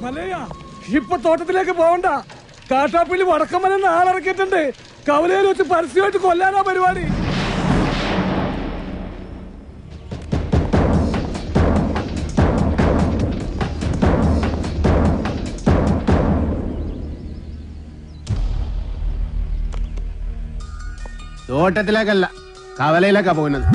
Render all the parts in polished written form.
മലയാ ഇപ്പൊ തോട്ടത്തിലേക്ക് പോകണ്ട. കാട്ടാപ്പിള്ളി വടക്കമ്മലെന്ന് ആളിറക്കിയിട്ടുണ്ട്. കവലയിൽ വെച്ച് പരസ്യമായിട്ട് കൊല്ലാനാ പരിപാടി. തോട്ടത്തിലേക്കല്ല, കവലയിലേക്കാ പോകുന്നത്.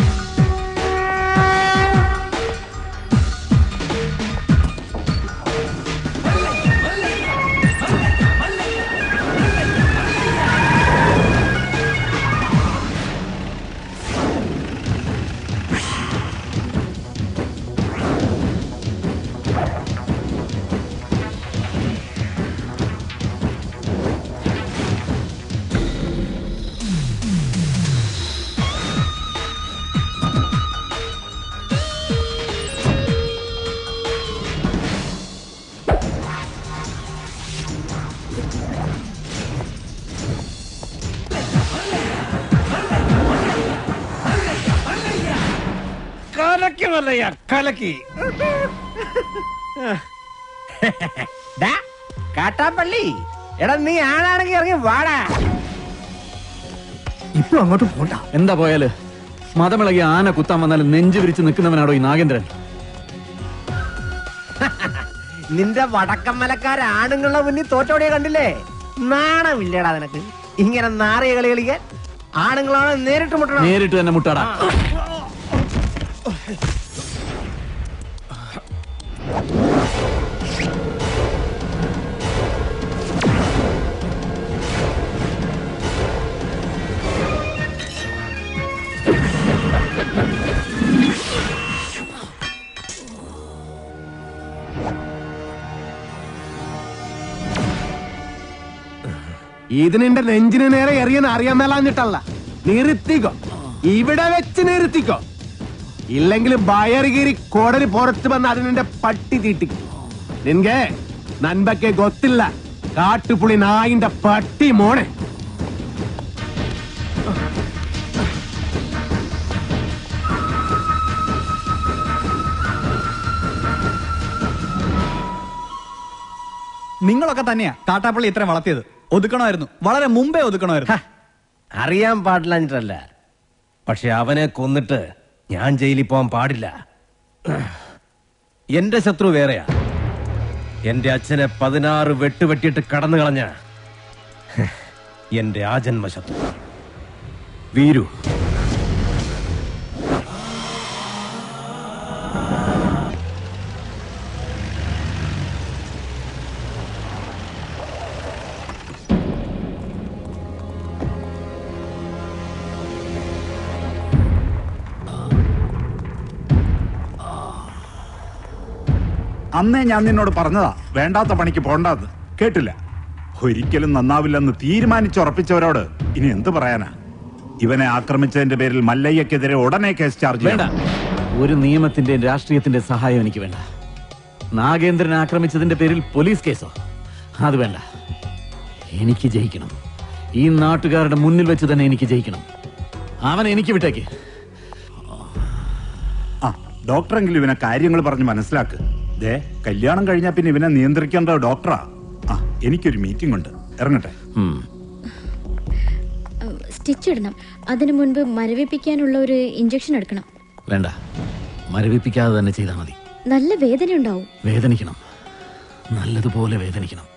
കലക്കി കാട്ടാപ്പള്ളി, എടാ നീ ആണാണെങ്കിൽ ഇറങ്ങി വാടാ. ഇപ്പൊ അങ്ങോട്ട് പോണ്ട. എന്താ പോയാല്? മതമിളകി ആന കുത്താൻ വന്നാലും നെഞ്ചു വിരിച്ച് നിൽക്കുന്നവനാടോ ഈ നാഗേന്ദ്രൻ? നിന്റെ വടക്കമ്മലക്കാര ആണുങ്ങളുടെ മുന്നിൽ തോറ്റോടിയെ കണ്ടില്ലേ? നാണമില്ലടാ നിനക്ക് ഇങ്ങനെ നാറിയ കളി കളിക്കാൻ? ആണുങ്ങളാണ് നേരിട്ട് മുട്ടണം. നേരിട്ട് തന്നെ മുട്ടാടാ. ഇത് നിന്റെ നെഞ്ചിന് നേരെ എറിയെന്ന് അറിയാൻ മേലാഞ്ഞിട്ടല്ല. നിർത്തിക്കോ, ഇവിടെ വെച്ച് നിർത്തിക്കോ. ഇല്ലെങ്കിൽ ബയറുകീറി കോടലി പുറത്ത് വന്ന് അത് നിന്റെ പട്ടി തീട്ടിക്കും. നിൻകെ നൻപക്കെ ഗൊത്തില്ല, കാട്ടുപുളി നായിന്റെ പട്ടി മോനെ. നിങ്ങളൊക്കെ തന്നെയാ കാട്ടാപ്പള്ളി ഇത്രയും വളർത്തിയത്. ഒതുക്കണമായിരുന്നു, വളരെ മുമ്പേ ഒതുക്കണമായിരുന്നു. അറിയാൻ പാടില്ല, പക്ഷെ അവനെ കൊന്നിട്ട് ഞാൻ ജയിലിൽ പോകാൻ പാടില്ല. എന്റെ ശത്രു വേറെയാ. എന്റെ അച്ഛനെ 16 വെട്ടുവെട്ടിയിട്ട് കടന്നു കളഞ്ഞ എന്റെ ആജന്മ ശത്രു വീരു. അന്നേ ഞാൻ നിന്നോട് പറഞ്ഞതാ വേണ്ടാത്ത പണിക്ക് പോണ്ടാന്ന്. കേട്ടില്ല. ഒരിക്കലും നന്നാവില്ലെന്ന് തീരുമാനിച്ചുറപ്പിച്ചവരോട് ഇനി എന്ത് പറയാനാ? ഇവനെ ആക്രമിച്ചതിന്റെ പേരിൽ മല്ലയ്യക്കെതിരെ ഉടനെ കേസ് ചാർജ് വേണ്ട. ഒരു നിയമത്തിന്റെ രാഷ്ട്രീയത്തിന്റെ സഹായം എനിക്ക് വേണ്ട. നാഗേന്ദ്രനെ ആക്രമിച്ചതിന്റെ പേരിൽ പോലീസ് കേസോ? അത് വേണ്ട. എനിക്ക് ജയിക്കണം. ഈ നാട്ടുകാരുടെ മുന്നിൽ വെച്ച് തന്നെ എനിക്ക് ജയിക്കണം. അവനെ എനിക്ക് വിട്ടേക്ക്. ആ ഡോക്ടറെങ്കിലും ഇവനെ കാര്യങ്ങൾ പറഞ്ഞ് മനസ്സിലാക്ക്. ദേ കല്യാണം കഴിഞ്ഞാ പിന്നെ ഇവനെ നിയന്ത്രിക്കേണ്ട ഡോക്ടറാ. ആ എനിക്കൊരു മീറ്റിംഗ് ഉണ്ട്, ഇറങ്ങട്ടെ. സ്റ്റിച്ച് ഇടണം. അതിനു മുൻപ് മരവിപ്പിക്കാനുള്ള ഒരു ഇഞ്ചക്ഷൻ എടുക്കണം. വേണ്ട, മരവിപ്പിക്കാതെ തന്നെ ചെയ്താൽ മതി. നല്ല വേദന ഉണ്ടാവും. വേദനിക്കണം, നല്ലതുപോലെ വേദനിക്കണം.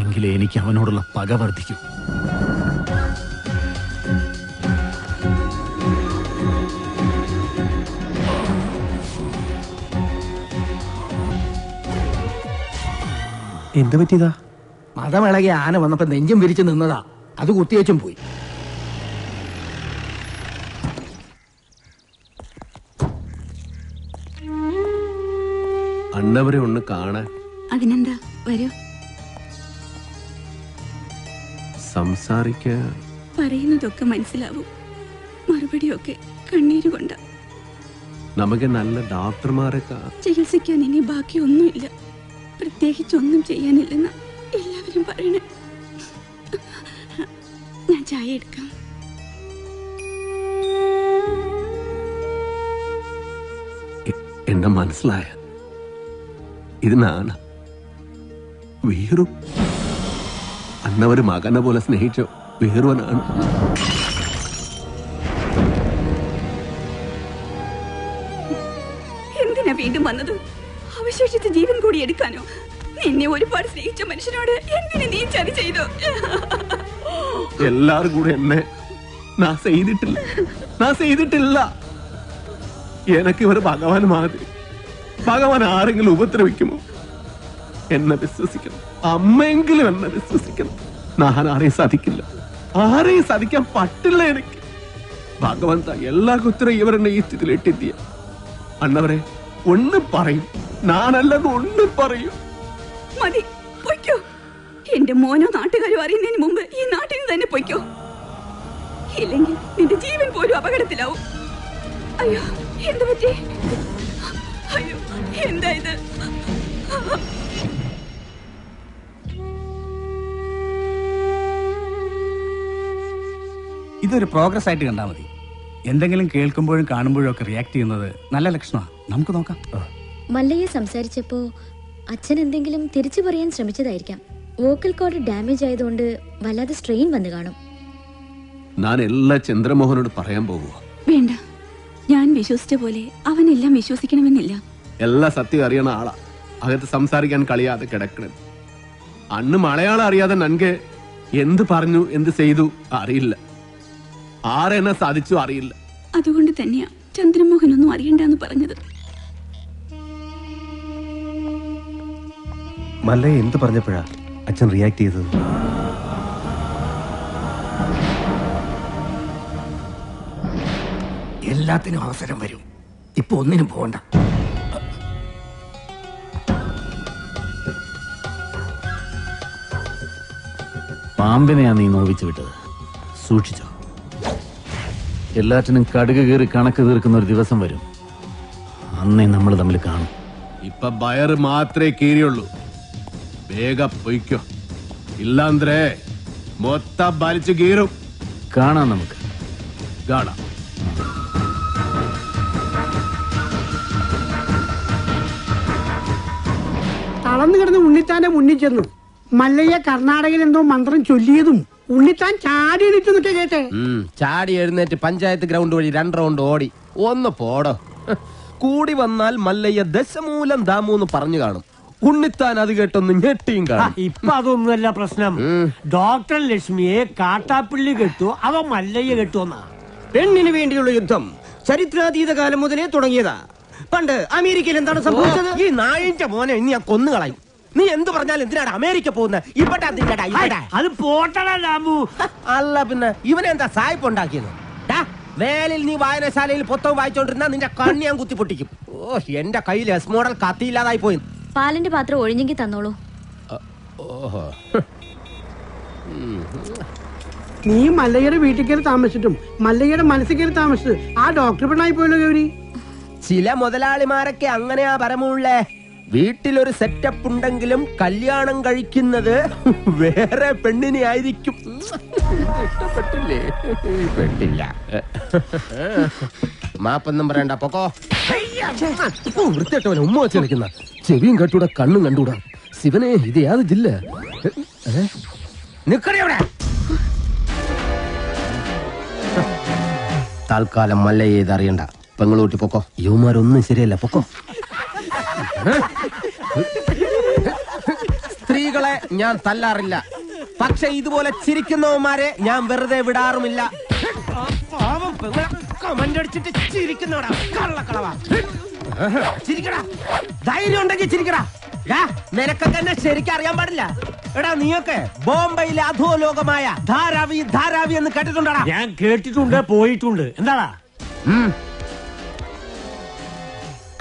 എങ്കിലേ എനിക്ക് അവനോടുള്ള പക വർദ്ധിക്കൂ. എന്ത് പറ്റിയതാ? മതമിളകി ആന വന്നപ്പോ നെഞ്ചും വിരിച്ചു നിന്നതാ. അത് കുത്തിവെച്ചും പോയി. അണ്ണവരെ ഒന്ന് കാണാൻ. അതിനെന്താ, വരൂ. സംസാരിക്കാൻ പറയുന്നതൊക്കെ മനസ്സിലാവും, മറുപടിയൊക്കെ കണ്ണീരുകൊണ്ട്. നമുക്ക് നല്ല ഡോക്ടർമാരെ ചികിത്സിക്കാൻ ഇനി ബാക്കിയൊന്നുമില്ല. പ്രത്യേകിച്ചൊന്നും ചെയ്യാനില്ലെന്ന് എല്ലാവരും പറയണേ. ഞാൻ ചായ എടുക്കാം. എന്നെ മനസ്സിലായ ഇത് നാണ്. വീറും അന്നവര് മകനെ പോലെ സ്നേഹിച്ച വീറുവനാണ്. എന്തിനാ വീണ്ടും വന്നത്? അവശേഷിച്ച ജീവൻ കൂടി എടുക്കാനോ? നിന്നെ ഒരുപാട് സ്നേഹിച്ച മനുഷ്യനോട് എന്തിനു നീ ചതി ചെയ്തു? എല്ലാരും കൂടെ എന്നെ ഞാൻ ചെയ്തിട്ടില്ല. എനക്ക് ഇവർ ഭഗവാൻ മാതിരി. ഭഗവാൻ ആരെങ്കിലും ഉപദ്രവിക്കുമോ എന്നെ വിശ്വസിക്കണം. അമ്മയെങ്കിലും എന്നെ വിശ്വസിക്കണം. ഞാൻ ആരെയും സാധിക്കില്ല, ആരെയും സാധിക്കാൻ പറ്റില്ല എനിക്ക്. ഭഗവന്ത എല്ലാ കുത്തരം ഇവരെന്നെ ഈ സ്ഥിതിയിൽ ഇട്ടെത്തിയ അണ്ണവരെ ഒന്നും പറയും, ഞാനല്ലെന്ന് ഒന്നും പറയും. മതി, പൊയ്ക്കോ. എന്റെ മോനോ നാട്ടുകാരോ അറിയുന്നതിന് മുമ്പ് ഈ നാട്ടിൽ നിന്ന് തന്നെ പൊയ്ക്കോ. ഇല്ലെങ്കിൽ നിന്റെ ജീവൻ പോലും അപകടത്തിലാവും. അയ്യോ, എന്ത് പറ്റി? അയ്യോ, എന്താ ഇത്? ഇതൊരു പ്രോഗ്രസ് ആയിട്ട് കണ്ടാൽ മതി. എന്തെങ്കിലും കേൾക്കുമ്പോഴും കാണുമ്പോഴും ഒക്കെ റിയാക്ട് ചെയ്യുന്നത് നല്ല ലക്ഷണമാണ്. നമുക്ക് നോക്കാം. മല്ലയെ സംസാരിച്ചപ്പോ അച്ഛൻ എന്തെങ്കിലും തിരിച്ചു പറയാൻ ശ്രമിച്ചതായിരിക്കാം. വോക്കൽ കോഡ് ഡാമേജ് ആയതുകൊണ്ട് വല്ലാതെ സ്ട്രെയിൻ വന്നു കാണും. ഞാൻ എല്ലാ ചന്ദ്രമോഹനോട് പറയാൻ പോകുക. വേണ്ട, ഞാൻ വിശ്വസിച്ച പോലെ അവനെല്ലാം വിശ്വസിക്കണമെന്നില്ല. എല്ലാ സത്യം അറിയണ ആളാ. അകത്ത് സംസാരിക്കാൻ കളിയാതെ കിടക്കണം. അന്ന് മലയാളം അറിയാതെ നൻകെ എന്ത് പറഞ്ഞു എന്ത് ചെയ്തു അറിയില്ല, ആരെന്നെ സാധിച്ചു അറിയില്ല. അതുകൊണ്ട് തന്നെയാ ചന്ദ്രമോഹനൊന്നും അറിയണ്ടെന്ന് പറഞ്ഞത്. മല്ലയെ എന്ത് പറഞ്ഞപ്പോഴാ അച്ഛൻ റിയാക്ട് ചെയ്തത്? എല്ലാത്തിനും അവസരം വരും. ഇപ്പൊ ഒന്നിനും പോകണ്ട. പാമ്പിനെയാ നീ നോവിച്ചു വിട്ടത്, സൂക്ഷിച്ചോ. എല്ലാറ്റിനും കടുക് കീറി കണക്ക് തീർക്കുന്ന ഒരു ദിവസം വരും. അന്നേ നമ്മൾ തമ്മിൽ കാണും. ഇപ്പൊ ബയർ മാത്രമേ കീറിയുള്ളൂ. വേഗം പൊയ്ക്കോ, ഇല്ലാന്ത്രേ മൊത്തം വലിച്ചു കീറും. കാണാം, നമുക്ക് കാണാം. തളർന്നു കിടന്ന് ഉണ്ണിത്താന്റെ മുന്നിൽ ചെന്നു. മല്ലയ്യ കർണാടകയിൽ എന്തോ മന്ത്രം ചൊല്ലിയതും ഉണ്ണിത്താൻ ചാടി എണീറ്റ് നിൽക്കുക കേട്ടെ. ചാടി എഴുന്നേറ്റ് പഞ്ചായത്ത് ഗ്രൗണ്ട് വഴി 2 റൗണ്ട് ഓടി. ഒന്ന് പോടോ. കൂടി വന്നാൽ മല്ലയ്യ ദശമൂലം ദാമൂന്ന് പറഞ്ഞു കാണും. ഉണ്ണിത്താൻ അത് കേട്ടൊന്ന് ഞെട്ടിയും കാണും. ഇപ്പൊ അതൊന്നുമല്ല പ്രശ്നം. ഡോക്ടർ ലക്ഷ്മിയെ കാട്ടാപ്പിള്ളി കെട്ടു അതോ മല്ലയ്യ കെട്ടുവെന്നാ. പെണ്ണിന് വേണ്ടിയുള്ള യുദ്ധം ചരിത്രാതീത കാലം മുതലേ തുടങ്ങിയതാ. പണ്ട് അമേരിക്കയിൽ എന്താണ് സംഭവിച്ചത്? ഈ നായിന്റെ മോനെ ഇനി ഞാൻ കൊന്നുകളയും. നീ എന്ത് പറഞ്ഞാലും എന്തിനാണ് അമേരിക്ക പോകുന്നത്? അത് പോട്ടടാ രാമു. അല്ല പിന്നെ ഇവനെന്താ സായിപ്പ് ഉണ്ടാക്കിയത്? വേലിൽ നീ വായനശാലയിൽ പുസ്തകം വായിച്ചോണ്ടിരുന്ന നിന്റെ കണ്ണി ഞാൻ കുത്തിപ്പൊട്ടിക്കും. ഓ, എന്റെ കയ്യിൽ എസ് മോഡൽ കത്തിയില്ലാതായി പോയി. പാലിന്റെ പാത്രം ഒഴിഞ്ഞെങ്കിൽ തന്നോളൂ. ഓഹോ, നീ മല്ലയ്യയുടെ വീട്ടിൽ കയറി താമസിച്ചിട്ടും മല്ലയ്യയുടെ മനസ്സിൽ കയറി താമസിച്ചത് ആ ഡോക്ടർ പെണ്ണായി പോയല്ലോ ഗൗരി. ചില മുതലാളിമാരൊക്കെ അങ്ങനെയാ പരമുള്ളേ. വീട്ടിലൊരു സെറ്റപ്പ് ഉണ്ടെങ്കിലും കല്യാണം കഴിക്കുന്നത് വേറെ പെണ്ണിനെ ആയിരിക്കും. ഇഷ്ടപ്പെട്ടില്ലേ? പെട്ടില്ല. മാപ്പൊന്നും പറയണ്ട, പൊക്കോ. വൃത്തിയായിട്ടവനെ ഉമ്മ വെച്ച് കളിക്കുന്ന. ചെവിയും കെട്ടൂടാ, കണ്ണും കണ്ടൂടാ. ശിവനെ, ഇത് യാത് ജില്ല? നിക്കടവിടെ. തൽക്കാലം മല്ലയെ ഇതറിയണ്ട. പെങ്ങളൂട്ടി പൊക്കോ. യുവമാരൊന്നും ശരിയല്ല, പൊക്കോ. സ്ത്രീകളെ ഞാൻ തല്ലാറില്ല, പക്ഷെ ഇതുപോലെ ചിരിക്കുന്നവന്മാരെ ഞാൻ വെറുതെ വിടാറുമില്ല. കമന്റടിച്ചിട്ട് ചിരിക്കുന്നവടാ, കള്ളക്കളവാ. ചിരിക്കടാ, ധൈര്യം ഉണ്ടെങ്കിൽ ചിരിക്കടാ. നിനക്കൊക്കെ എന്നെ ശരിക്കും അറിയാൻ പാടില്ല. എടാ, നീയൊക്കെ ബോംബെയിലെ അധോലോകമായ ധാരാവി എന്ന് കേട്ടിട്ടുണ്ടാ? ഞാൻ കേട്ടിട്ടുണ്ട്, പോയിട്ടുണ്ട്. എന്താടാ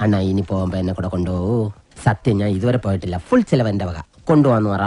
അണ്ണാ, ഇനി പോകുമ്പോ എന്നെ കൂടെ കൊണ്ടുപോകൂ. സത്യം, ഞാൻ ഇതുവരെ പോയിട്ടില്ല. ഫുൾ ചെലവ് എന്റെ വക. കൊണ്ടുപോവാന്ന് പറ.